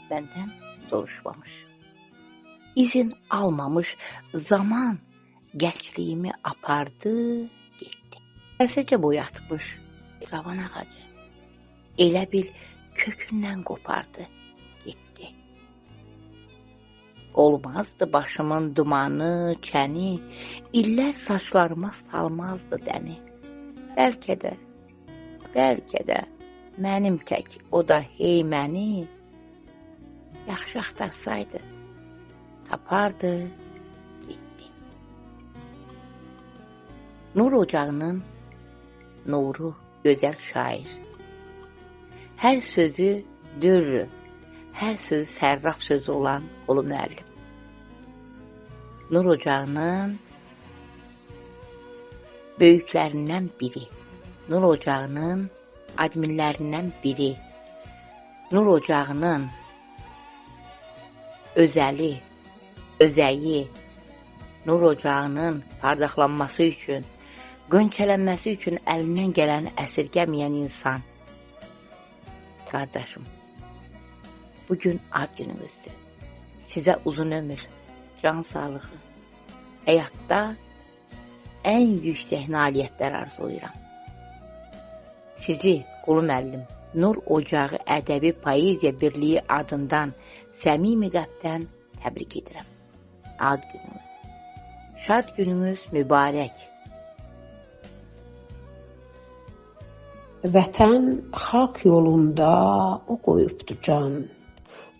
Benden soruşmamış. İzin almamış zaman gençliğimi apardı, gitti. Elsəcə boyatmış ravan ağacı. Elə bil kökündən qopardı, gitti. Olmazdı başımın dumanı, çəni, illər saçlarıma salmazdı dəni. Bəlkə də mənim tək o da hey məni yaxşı axtarsaydı, tapardı, gitti. Nur ocağının nuru gözəl şair. Hər sözü dürrü, hər sözü sərraf sözü olan Qulu müəllim. Nur ocağının böyüklərindən biri, Nur ocağının adminlərindən biri, Nur ocağının özəyi, Nur ocağının parlaqlanması üçün, qönçələnməsi üçün əlindən gələni əsirgəməyən insan. Qardaşım, bugün ad günümüzdür. Sizə uzun ömür, can sağlığı, həyatda ən yüksək nailiyyətlər arzulayıram. Sizi Qulu müəllim Nur Ocağı Ədəbi Poeziya Birliyi adından səmimi qəlbdən təbrik edirəm. Ad gününüz, şad gününüz mübarək. Vətən xalq yolunda o qoyubdu can.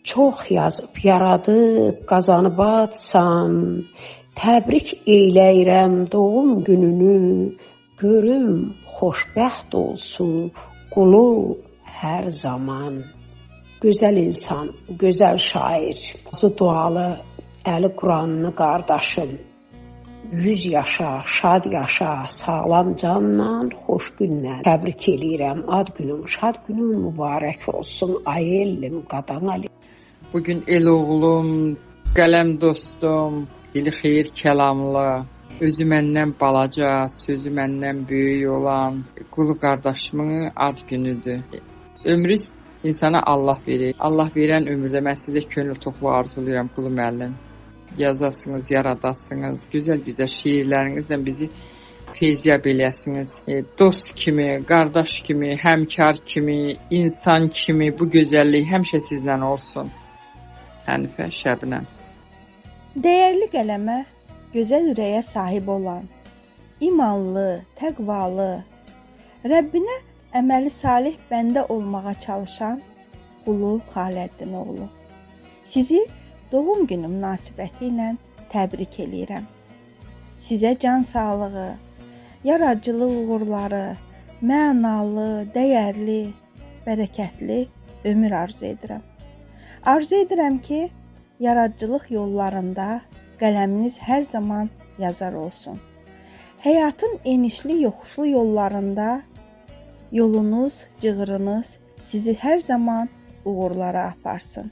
Çox yazıb, yaradıb, qazanıb atsan. Təbrik eyləyirəm doğum gününü. Görüm, xoşbəxt olsun Qulu hər zaman. Gözəl insan, gözəl şair, dualı, Əli Quranlı qardaşım. 100 yaşa, şad yaşa, sağlam canla, xoş günlə. Təbrik eləyirəm, ad günüm, şad günün mübarək olsun, ay ellim, qadan Ali. Bugün el oğlum, qələm dostum, dili xeyir kəlamlı, özü məndən balaca, sözü məndən böyük olan Qulu qardaşımın ad günüdür. Ömrü insana Allah verir. Allah verən ömürdə mən sizə könül toxluğu arzulayıram Qulu müəllim. Yazasınız, yaradasınız, gözəl-gözəl şeirlərinizlə bizi feyziyab eləyəsiniz. Dost kimi, qardaş kimi, həmkar kimi, insan kimi bu gözəllik həmişə sizlə olsun. Hənifə Şəbnəm. Dəyərli qələmə, gözəl ürəyə sahib olan, imanlı, təqvalı, Rəbbinə əməli salih bəndə olmağa çalışan Qulu Xaləddin oğlu. Sizi doğum günü münasibəti ilə təbrik eləyirəm. Sizə can sağlığı, yaradıcılıq uğurları, mənalı, dəyərli, bərəkətli ömür arzu edirəm. Arzu edirəm ki, yaradıcılıq yollarında qələminiz hər zaman yazar olsun. Həyatın enişli, yoxuşlu yollarında yolunuz, cığırınız sizi hər zaman uğurlara aparsın.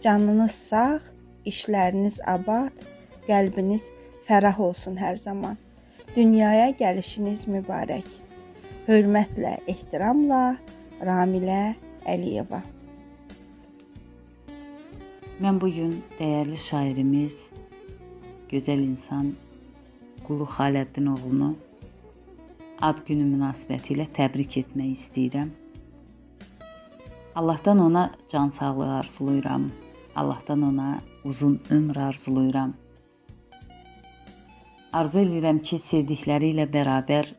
Canınız sağ, işləriniz abad, qəlbiniz fərah olsun hər zaman. Dünyaya gəlişiniz mübarək. Hörmətlə, ehtiramla, Ramilə Əliyeva. Mən bugün dəyərli şairimiz, gözəl insan Qulu Xaləddin oğlunu ad günü münasibəti ilə təbrik etmək istəyirəm. Allahdan ona can sağlığı arzulayıram. Allahdan ona uzun ömür arzulayıram. Arzu edirəm ki, sevdikləri ilə bərabər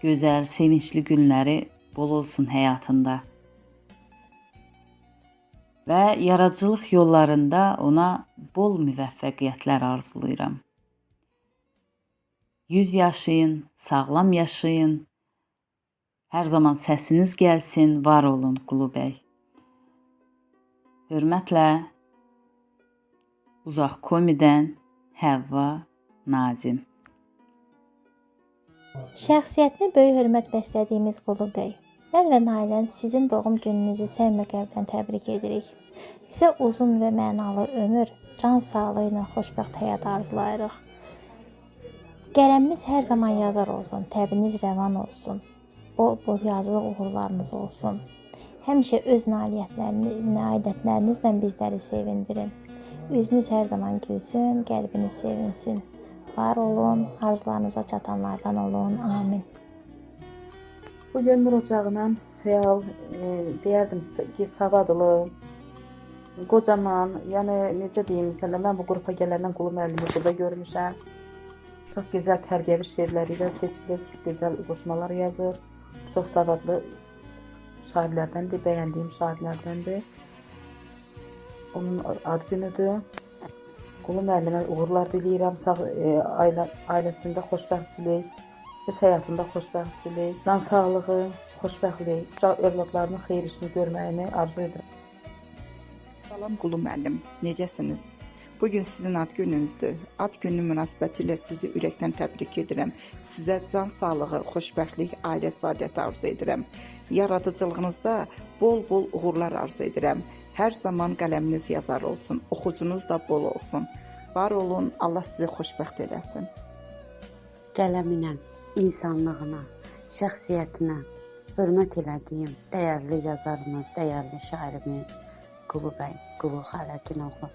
gözəl, sevinçli günləri bol olsun həyatında. Və yaradıcılıq yollarında ona bol müvəffəqiyyətlər arzulayıram. 100 yaşayın, sağlam yaşayın. Hər zaman səsiniz gəlsin, var olun Qulu bəy. Hörmətlə, Uzaq Komidən Həvva Nazim. Şəxsiyyətinə böyük hörmət bəslədiyimiz Qulu bəy, mən və Nailən sizin doğum gününüzü səmimi qəlbdən təbrik edirik. Sizə uzun və mənalı ömür, can sağlığı ilə xoşbəxt həyat arzulayırıq. Qələminiz hər zaman yazar olsun, təbiniz rəvan olsun, bol-bol yazılıq uğurlarınız olsun. Həmişə öz nailiyyətlərinizlə bizləri sevindirin. Üzünüz hər zaman gülsün, qəlbiniz sevinsin. Var olun, arzularınıza çatanlardan olun. Amin. Bugün Nur Ocağı'nın fəal, deyərdim ki, savadlı, qocaman, yəni necə deyim sənə, mən bu qrupa gələndən Qulu müəllimi burada görmüşəm. Çox gözəl tərbiyəvi şeirləri ilə seçilib, gözəl qoşmalar yazır. Çox savadlı şairlərdəndir, bəyəndiyim şairlərdəndir. Onun ad günüdür. Qulu müəllimə uğurlar diləyirəm, ailəsində xoşbəxtçilik, iş həyatında xoşbəxtçilik, can sağlığı, xoşbəxtlik, övladlarının xeyir işini görməyini arzu edirəm. Salam Qulu müəllim, necəsiniz? Bugün sizin ad gününüzdür. Ad günü münasibətilə sizi ürəkdən təbrik edirəm. Sizə can sağlığı, xoşbəxtlik, ailə saadəti arzu edirəm. Yaradıcılığınızda bol-bol uğurlar arzu edirəm. Hər zaman qələminiz yazar olsun, oxucunuz da bol olsun. Var olun, Allah sizi xoşbəxt eləsin. Qələminə, insanlığına, şəxsiyyətinə hörmət elədiyim dəyərli yazarımız, dəyərli şairimiz Qulu bəy, Qulu Xələtdinoğlu.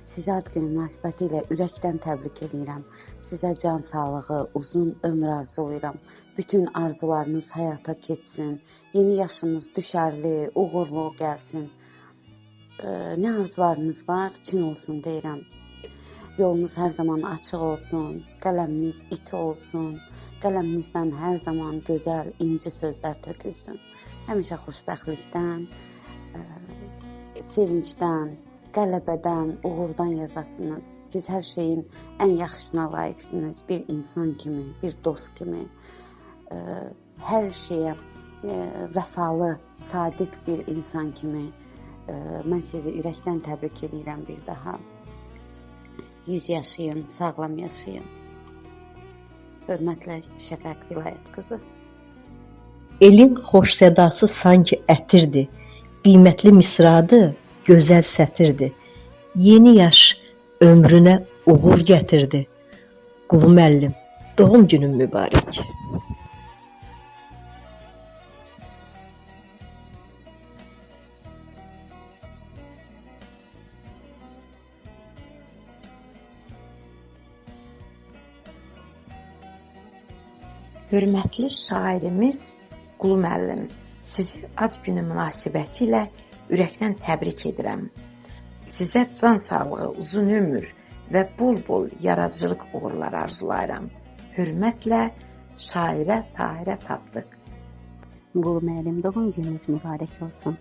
Sizə ad günü münasibətilə ürəkdən təbrik edirəm. Sizə can sağlığı, uzun ömür arzulayıram. Bütün arzularınız həyata keçsin. Yeni yaşınız düşərli, uğurlu gəlsin. Nə arzularınız var, çin olsun deyirəm. Yolunuz hər zaman açıq olsun, qələminiz iti olsun. Qələminizdən hər zaman gözəl, inci sözlər tökülsün. Həmişə xoşbəxtlikdən, sevincdən, qələbədən, uğurdan yazasınız. Siz hər şeyin ən yaxşısına layiqsiniz. Bir insan kimi, bir dost kimi, hər şeyə vəfalı, sadiq bir insan kimi mən sizi ürəkdən təbrik edirəm bir daha. 100 yaşayın, sağlam yaşayın. Hörmətlə Şəfəq Vilayət qızı. Elin xoş sədası sanki ətirdir. Qiymətli misradı, gözəl sətirdir. Yeni yaş ömrünə uğur gətirdi. Qulu müəllim, doğum günün mübarək. Hörmətli şairimiz Qulu müəllim, sizi ad günü münasibətilə ürəkdən təbrik edirəm. Sizə can sağlığı, uzun ömür və bol-bol yaradıcılıq uğurlar arzulayıram. Hörmətlə şairə Tahirə Tapdıq. Qulu müəllim, doğum gününüz mübarək olsun.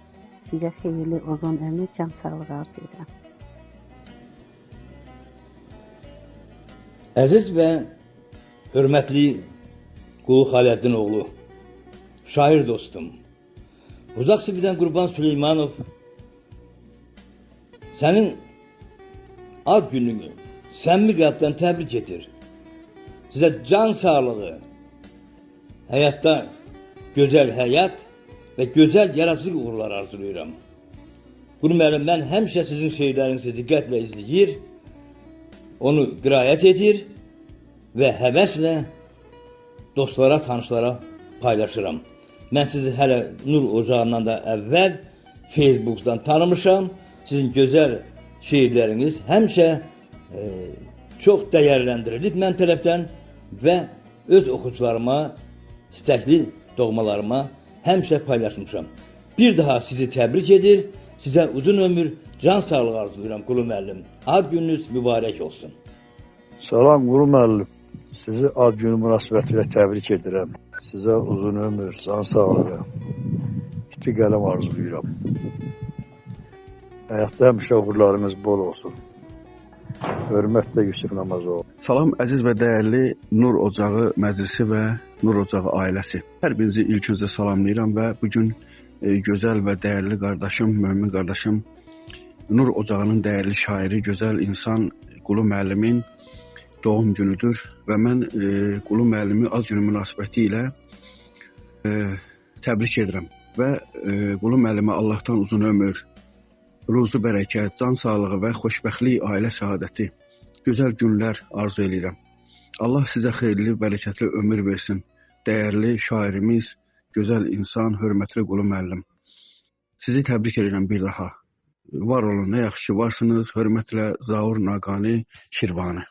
Sizə xeyirli, uzun ömür, can sağlığı arzu edirəm. Əziz və hörmətli Qulu Xələtdinoğlu, şair dostum, Uzaq Sibirdən Qurban Süleymanov sənin ad gününü səmimi qəlbdən təbrik edir. Sizə can sağlığı, həyatda gözəl həyat və gözəl yaradıcılıq uğurlar arzulayıram. Qulu müəllim, mən həmişə sizin şeirlərinizi diqqətlə izləyir, onu qiraət edir və həvəslə dostlara, tanışlara paylaşıram. Mən sizi hələ Nur Ocağından da əvvəl Facebook'dan tanımışam. Sizin gözəl şeirləriniz həmişə çox dəyərləndirilib mən tərəfdən və öz oxucularıma, istəkli doğmalarıma həmişə paylaşmışam. Bir daha sizi təbrik edir, sizə uzun ömür, can sağlığı arzulayıram Qulu müəllim. Ad gününüz mübarək olsun. Salam Qulu müəllim. Sizi ad günü münasibətilə təbrik edirəm. Sizə uzun ömür, can sağlığı, iti qələm arzulayıram. Həyatda həmişə uğurlarınız bol olsun. Hörmətlə Yusuf Namazov. Salam əziz və dəyərli Nur Ocağı məclisi və Nur Ocağı ailəsi. Hər birinizi ilk öncə salamlayıram və bugün gözəl və dəyərli qardaşım, mömin qardaşım Nur Ocağının dəyərli şairi, gözəl insan Qulu müəllimin doğum günüdür və mən Qulu müəllimi ad günü münasibəti ilə təbrik edirəm və Qulu müəllimə Allahdan uzun ömür, ruzu bərəkət, can sağlığı və xoşbəxtlik, ailə səadəti, gözəl günlər arzu edirəm. Allah sizə xeyirli, bərəkətli ömür versin. Dəyərli şairimiz, gözəl insan, hörmətli Qulu müəllim. Sizi təbrik edirəm bir daha. Var olun, nə yaxşı ki varsınız. Hörmətlə Zaur Naqani Şirvani.